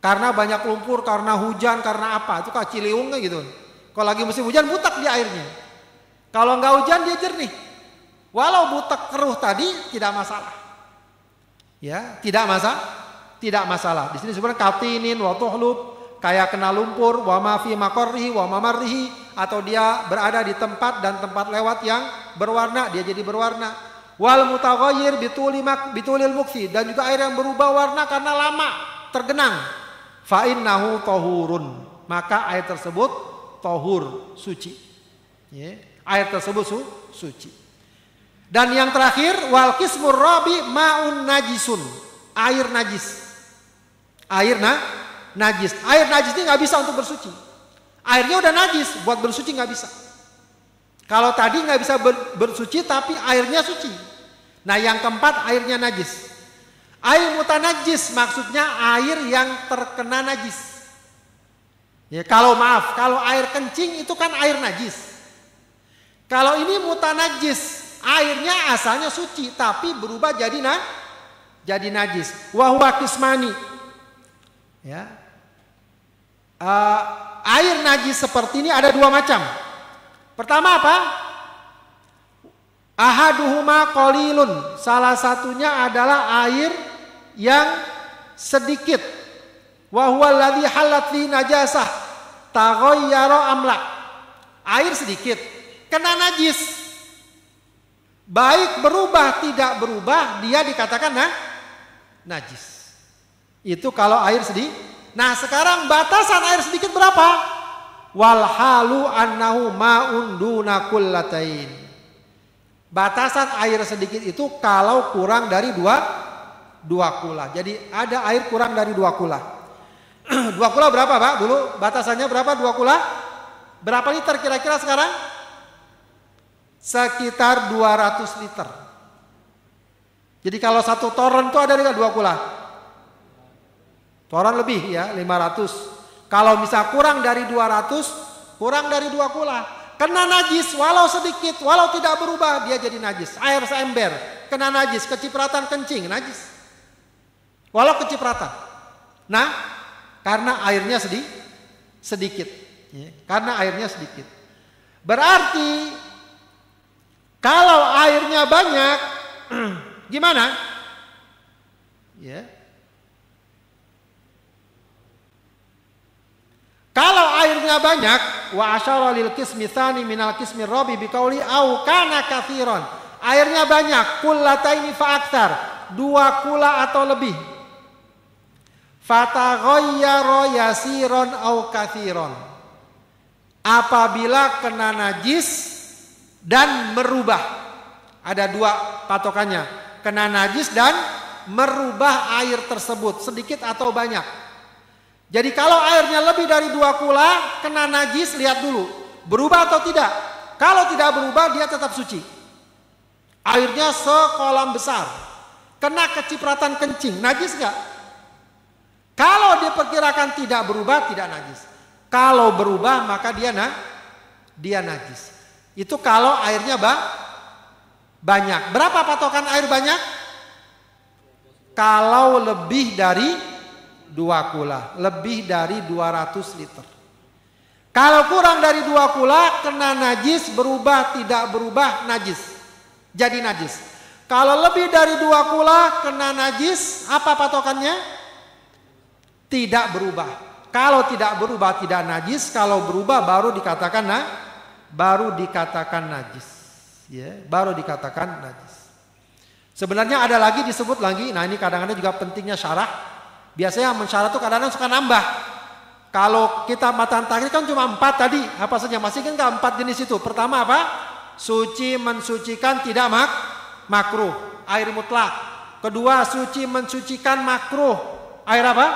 Karena banyak lumpur, karena hujan, karena apa? Itu kayak Ciliwung gitu. Kalau lagi musim hujan butek dia airnya. Kalau enggak hujan dia jernih. Walau butek keruh tadi tidak masalah. Ya, tidak masalah. Di sini sebenarnya katinin wa tuhlub, kayak kena lumpur, wa ma fi maqarrihi wa mamarrihi, atau dia berada di tempat dan tempat lewat yang berwarna, dia jadi berwarna. Wal mutaghayyir bitulil mukfi, dan juga air yang berubah warna karena lama tergenang. Fa innahu tahurun, maka air tersebut tahur, suci. Ya, air tersebut suci. Dan yang terakhir, wal qismur rabi ma'un najisun, air najis. Najis. Air najis ini nggak bisa untuk bersuci. Airnya udah najis, buat bersuci nggak bisa. Kalau tadi nggak bisa bersuci, tapi airnya suci. Nah, yang keempat airnya najis. Air mutanajis maksudnya air yang terkena najis. Ya, kalau air kencing itu kan air najis. Kalau ini mutanajis, airnya asalnya suci tapi berubah jadi najis. Wa huwa qismani. Ya. Air najis seperti ini ada dua macam. Pertama apa? Ahaduhuma qalilun, salah satunya adalah air yang sedikit. Wa huwa alladhi halat fi najasah taghayyara amla. Air sedikit kena najis. Baik berubah tidak berubah, dia dikatakan najis. Itu kalau air sedikit. Nah, sekarang batasan air sedikit berapa? Wal halu annahu ma'un duna kullatain. Batasan air sedikit itu kalau kurang dari dua kula. Jadi ada air kurang dari 2 kula. 2 kula berapa Pak? Dulu batasannya berapa 2 kula? Berapa liter kira-kira sekarang? Sekitar 200 liter. Jadi kalau 1 toren itu ada dengan 2 kula. Toren lebih ya, 500. Kalau misal kurang dari 200, kurang dari 2 kula. Kena najis walau sedikit, walau tidak berubah dia jadi najis. Air seember kena najis, kecipratan kencing najis. Walau kecipratan. Nah, karena airnya sedikit. Ya, karena airnya sedikit. Berarti kalau airnya banyak, gimana? Ya. Kalau airnya banyak, wa asyara lil qismi tsani minal qismi rabi biqauli au kana katsiran. Airnya banyak, kullataini fa aktsar, 2 kula atau lebih. Fataghayyara yasiron au katsiran. Apabila kena najis dan merubah. Ada 2 patokannya, kena najis dan merubah air tersebut sedikit atau banyak. Jadi kalau airnya lebih dari 2 kula, kena najis, lihat dulu. Berubah atau tidak? Kalau tidak berubah, dia tetap suci. Airnya sekolam besar. Kena kecipratan kencing, najis gak? Kalau diperkirakan tidak berubah, tidak najis. Kalau berubah, maka dia najis. Itu kalau airnya banyak. Berapa patokan air banyak? Kalau lebih dari 2 kula, lebih dari 200 liter. Kalau kurang dari 2 kula, kena najis, berubah, tidak berubah, najis. Jadi najis. Kalau lebih dari 2 kula, kena najis, apa patokannya? Tidak berubah. Kalau tidak berubah, tidak najis. Kalau berubah, baru dikatakan najis. Ya, baru dikatakan najis. Sebenarnya ada lagi disebut lagi, nah ini kadang-kadang juga pentingnya syarah. Biasanya mensyarat itu kadang-kadang suka nambah. Kalau kita matan takrib kan cuma 4 tadi. Apa saja? Masih kan 4 jenis itu. Pertama apa? Suci mensucikan tidak makruh. Air mutlak. Kedua, suci mensucikan makruh. Air apa?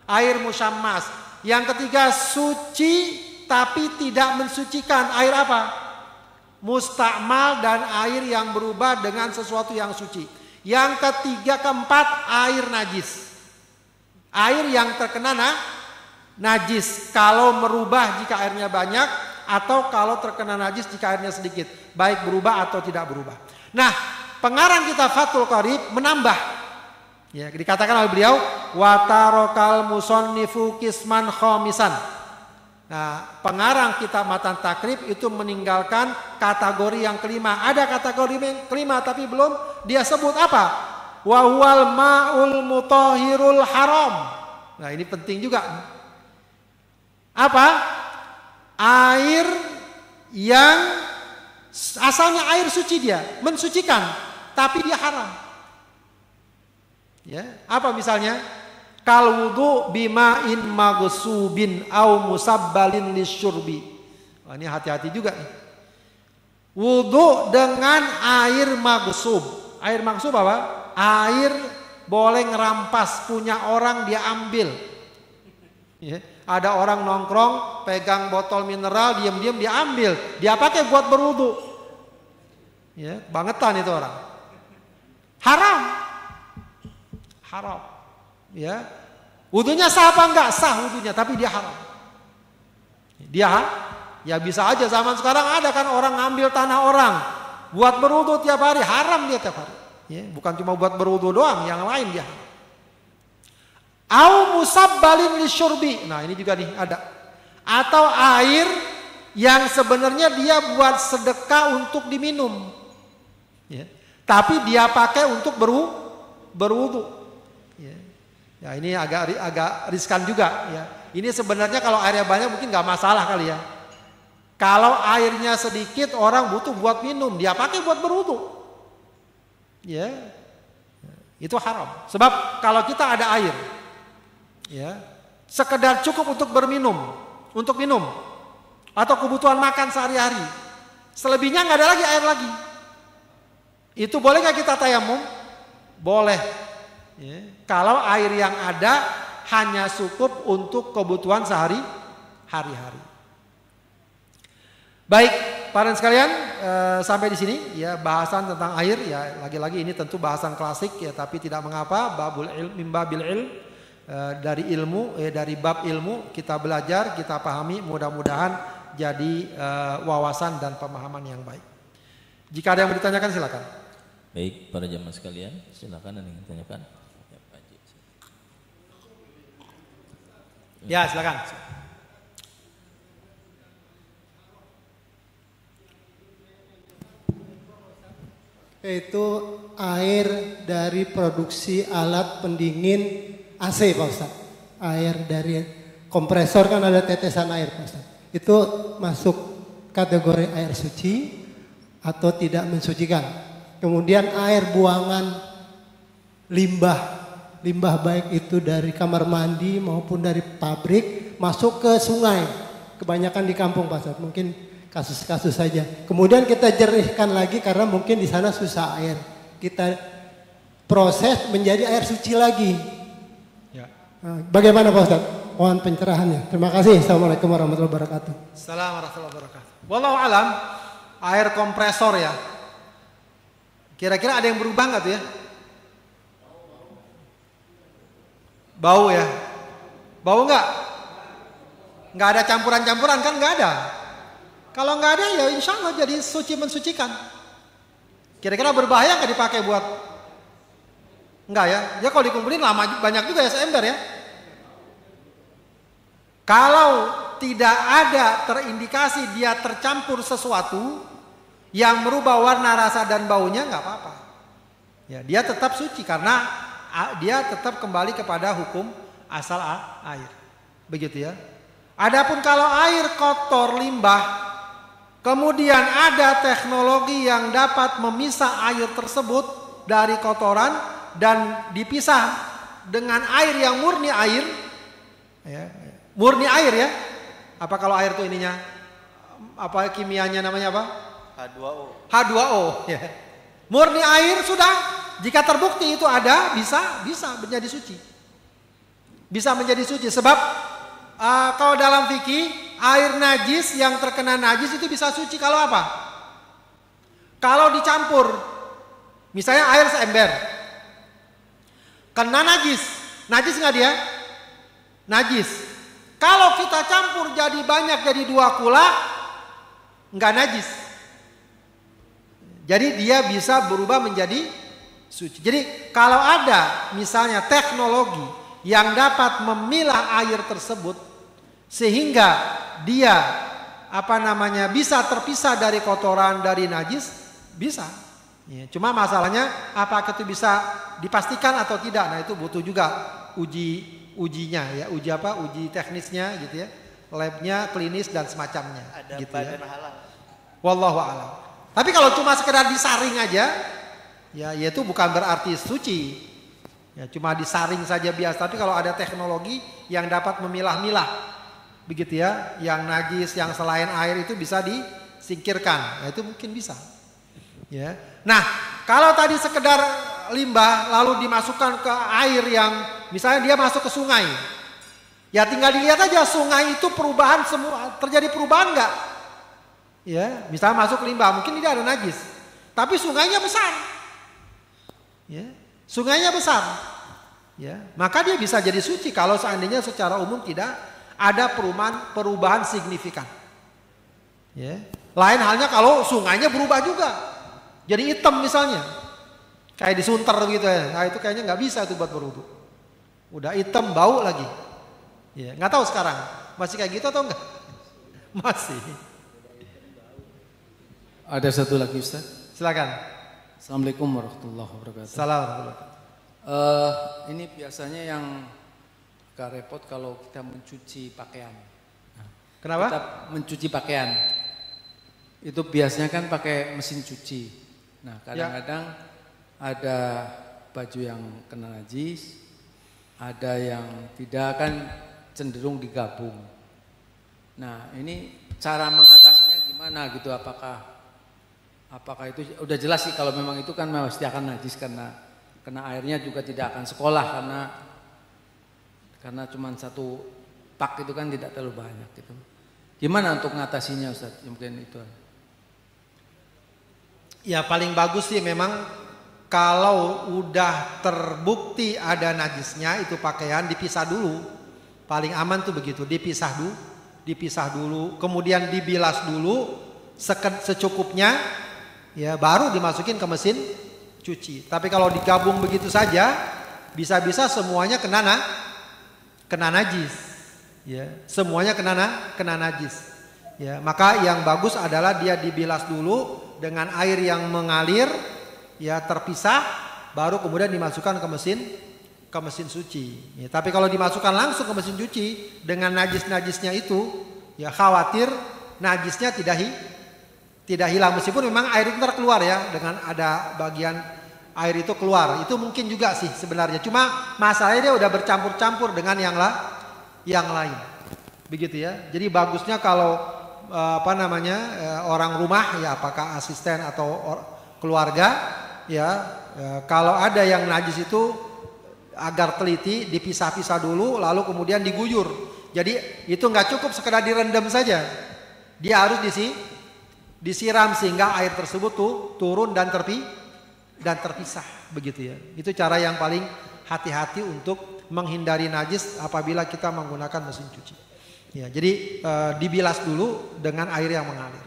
Air musyammas. Yang ketiga, suci tapi tidak mensucikan. Air apa? Mustakmal dan air yang berubah dengan sesuatu yang suci. Yang ketiga, keempat, air najis. Air yang terkena najis kalau merubah jika airnya banyak atau kalau terkena najis jika airnya sedikit, baik berubah atau tidak berubah. Nah, pengarang kita Fathul Qarib menambah. Ya, dikatakan oleh beliau wa tarokal musannifu qisman khamisan. Nah, pengarang kitab Matan Takrib itu meninggalkan kategori yang kelima. Ada kategori yang kelima tapi belum dia sebut apa? Wa huwal ma'ul mutahhirul haram. Nah, ini penting juga. Apa? Air yang asalnya air suci dia, mensucikan, tapi dia haram. Ya, apa misalnya? Kal wudu bima'in maghsubin au musabbalin lisyurbi. Wah, ini hati-hati juga nih. Wudu dengan air maghsub. Air maghsub apa? Air boleh ngerampas punya orang dia ambil. Ya, ada orang nongkrong pegang botol mineral diam-diam dia ambil, dia pakai buat berwudu. Ya, bangetan itu orang. Haram. Ya. Wudunya sah apa enggak? Sah wudunya, tapi dia haram. Dia ya bisa aja zaman sekarang ada kan orang ngambil tanah orang buat berwudu tiap hari, haram dia tiap hari. Ya, bukan cuma buat berwudu doang, yang lain dia. Au musabbalin lisyurbi. Nah, ini juga nih ada. Atau air yang sebenarnya dia buat sedekah untuk diminum. Ya. Tapi dia pakai untuk berwudu. Ya. Ya, ini agak riskan juga ya. Ini sebenarnya kalau airnya banyak mungkin nggak masalah kali ya. Kalau airnya sedikit orang butuh buat minum, dia pakai buat berwudu. Ya, itu haram. Sebab kalau kita ada air, ya, sekedar cukup untuk untuk minum, atau kebutuhan makan sehari-hari. Selebihnya nggak ada lagi air lagi. Itu boleh nggak kita tayamum? Boleh. Ya. Kalau air yang ada hanya cukup untuk kebutuhan hari-hari. Baik, para sekalian, sampai di sini ya bahasan tentang air ya. Lagi-lagi ini tentu bahasan klasik ya, tapi tidak mengapa. Babul ilm min babil ilm, dari ilmu, dari bab ilmu kita belajar, kita pahami, mudah-mudahan jadi wawasan dan pemahaman yang baik. Jika ada yang mau ditanyakan silakan. Baik, para jamaah sekalian, silakan ada yang ditanyakan. Ya, silakan. Yaitu air dari produksi alat pendingin AC, Pak Ustaz. Air dari kompresor kan ada tetesan air, Pak Ustaz. Itu masuk kategori air suci atau tidak mensucikan. Kemudian air buangan limbah baik itu dari kamar mandi maupun dari pabrik masuk ke sungai. Kebanyakan di kampung, Pak Ustaz. Mungkin kasus-kasus saja. Kemudian kita jernihkan lagi karena mungkin di sana susah air. Kita proses menjadi air suci lagi. Ya. Bagaimana Pak Ustaz? Mohon pencerahannya. Terima kasih. Assalamualaikum warahmatullahi wabarakatuh. Assalamualaikum warahmatullahi wabarakatuh. Wallahu alam, air kompresor ya. Kira-kira ada yang berubah nggak tuh ya? Bau ya? Bau nggak? Nggak ada campuran-campuran kan? Nggak ada. Kalau nggak ada ya insya Allah jadi suci mensucikan. Kira-kira berbahaya nggak dipakai buat? Nggak ya? Ya kalau dikumpulin lama banyak juga ya seember ya. Kalau tidak ada terindikasi dia tercampur sesuatu yang merubah warna, rasa dan baunya nggak apa-apa. Ya dia tetap suci karena dia tetap kembali kepada hukum asal air. Begitu ya. Adapun kalau air kotor limbah kemudian ada teknologi yang dapat memisah air tersebut dari kotoran dan dipisah dengan air yang murni air, ya, murni air ya. Apa kalau air itu ininya, apa kimianya namanya apa? H2O. H2O. Ya. Murni air sudah, jika terbukti itu ada bisa menjadi suci, bisa menjadi suci. Sebab kalau dalam fikih air najis yang terkena najis itu bisa suci kalau apa? Kalau dicampur, misalnya air seember, kena najis nggak dia? Najis. Kalau kita campur jadi banyak jadi 2 kula, nggak najis. Jadi dia bisa berubah menjadi suci. Jadi kalau ada misalnya teknologi yang dapat memilah air tersebut sehingga dia bisa terpisah dari kotoran, dari najis, bisa. Ya, cuma masalahnya apakah itu bisa dipastikan atau tidak. Nah itu butuh juga ujinya ya, uji teknisnya gitu ya, labnya, klinis dan semacamnya. Ada gitu badan ya. halal. Wallahu a'lam. Tapi kalau cuma sekedar disaring aja, ya itu bukan berarti suci. Ya cuma disaring saja biasa. Tapi kalau ada teknologi yang dapat memilah-milah, begitu ya, yang najis, yang selain air itu bisa disingkirkan. Nah itu mungkin bisa. Ya. Nah kalau tadi sekedar limbah lalu dimasukkan ke air yang misalnya dia masuk ke sungai, ya tinggal dilihat aja sungai itu perubahan semua, terjadi perubahan nggak? Ya, misalnya masuk limbah mungkin tidak ada najis, tapi sungainya besar. Ya, sungainya besar. Ya, maka dia bisa jadi suci kalau seandainya secara umum tidak ada perubahan signifikan. Ya. Lain halnya kalau sungainya berubah juga, jadi hitam misalnya, kayak disunter gitu ya. Nah itu kayaknya nggak bisa tuh buat berwudu. Udah hitam bau lagi. Ya, nggak tahu sekarang masih kayak gitu atau enggak? Masih. Ada satu lagi Ustaz. Silakan. Assalamualaikum warahmatullahi wabarakatuh. Assalamualaikum. Ini biasanya yang agak repot kalau kita mencuci pakaian. Kenapa? Kita mencuci pakaian. Itu biasanya kan pakai mesin cuci. Nah kadang-kadang ada baju yang kena najis, ada yang tidak, kan cenderung digabung. Nah ini cara mengatasinya gimana gitu? Apakah apakah itu udah jelas sih kalau memang itu kan pasti akan najis karena airnya juga tidak akan sekolah karena cuma satu pak itu kan tidak terlalu banyak gitu. Gimana untuk ngatasinya Ustaz? Mungkin itu. Ya paling bagus sih memang kalau udah terbukti ada najisnya itu pakaian dipisah dulu. Paling aman tuh begitu, dipisah dulu, kemudian dibilas dulu secukupnya, ya baru dimasukin ke mesin cuci. Tapi kalau digabung begitu saja, bisa-bisa semuanya kena najis. Ya, semuanya kena najis. Ya, maka yang bagus adalah dia dibilas dulu dengan air yang mengalir, ya terpisah, baru kemudian dimasukkan ke mesin suci. Ya, tapi kalau dimasukkan langsung ke mesin cuci dengan najis-najisnya itu, ya khawatir najisnya tidak hilang, meskipun memang air itu keluar ya, dengan ada bagian air itu keluar. Itu mungkin juga sih sebenarnya. Cuma masalahnya dia udah bercampur-campur dengan yang lain. Begitu ya. Jadi bagusnya kalau orang rumah ya, apakah asisten atau keluarga ya, kalau ada yang najis itu agar teliti dipisah-pisah dulu lalu kemudian diguyur. Jadi itu nggak cukup sekedar direndam saja. Dia harus disiram sehingga air tersebut turun dan terpisah begitu ya. Itu cara yang paling hati-hati untuk menghindari najis apabila kita menggunakan mesin cuci. Ya, jadi dibilas dulu dengan air yang mengalir.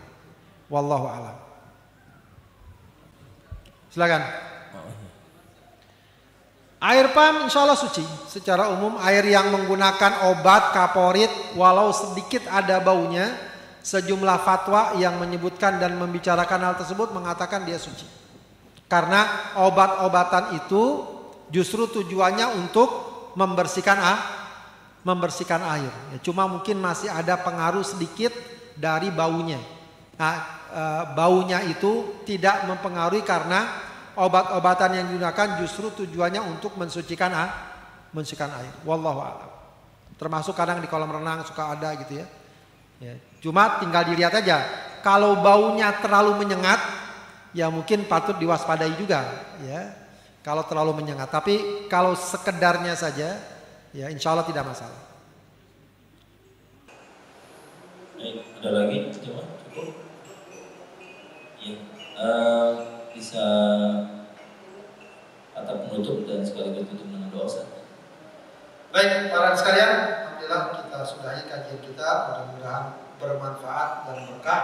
Wallahu a'lam. Silakan. Air PAM insya Allah suci. Secara umum air yang menggunakan obat kaporit walau sedikit ada baunya, sejumlah fatwa yang menyebutkan dan membicarakan hal tersebut mengatakan dia suci. Karena obat-obatan itu justru tujuannya untuk membersihkan air. Ya, cuma mungkin masih ada pengaruh sedikit dari baunya. Nah, baunya itu tidak mempengaruhi karena obat-obatan yang digunakan justru tujuannya untuk mensucikan air. Wallahu a'lam. Termasuk kadang di kolam renang suka ada gitu ya. Ya, cuma tinggal dilihat aja. Kalau baunya terlalu menyengat, ya mungkin patut diwaspadai juga. Ya, kalau terlalu menyengat. Tapi kalau sekedarnya saja, ya insya Allah tidak masalah. Ada lagi? Coba cukup. Ya, bisa atap menutup dan sekaligus tutup dengan doa. Baik, para sekalian, alhamdulillah kita sudahi kajian kita. Mudah-mudahan bermanfaat dan berkah.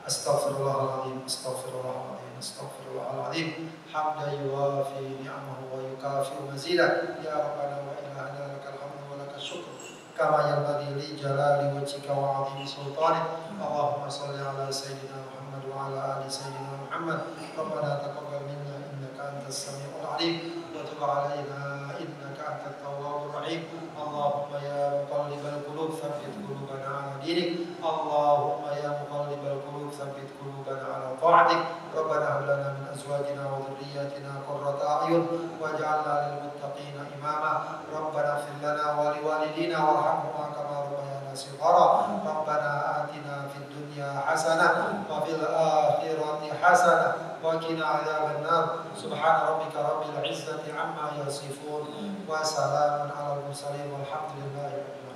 Astaghfirullahaladzim, astaghfirullahaladzim, astaghfirullahaladzim. Hamdan yuwafi ni'amahu wa yukafi'u mazidah. Ya Rabbana wa ilahana lakal hamdu wa lakal syukr. Kama yanbaghi li jalali wajhika wa 'azimi sultanik. Allahumma shalli ala sayyidina Muhammad wa ala ali sayyidina Muhammad. Rabbana taqabbal minna innaka antas samiul 'alim wa tub 'alaina innaka antat tawwabur rahim. Allahumma ya muqallibal qulub tsabbit qulubana 'ala dinik. Allahumma ya muqallibal qulub tsabbit qulubana 'ala ta'atik. Rabbana hab lana min azwajina wa dhurriyyatina qurrata a'yun waj'alna lil muttaqina imama. Rabbana ighfir lana wa liwalidina warhamhuma kama rabbayana shighara. Rabbana atina fid dunya hasanah wa fil akhirati hasanah wa qina adzaban nar. Subhana rabbika rabbil izzati amma yasifun wa salamun 'alal mursalin walhamdulillahi rabbil alamin.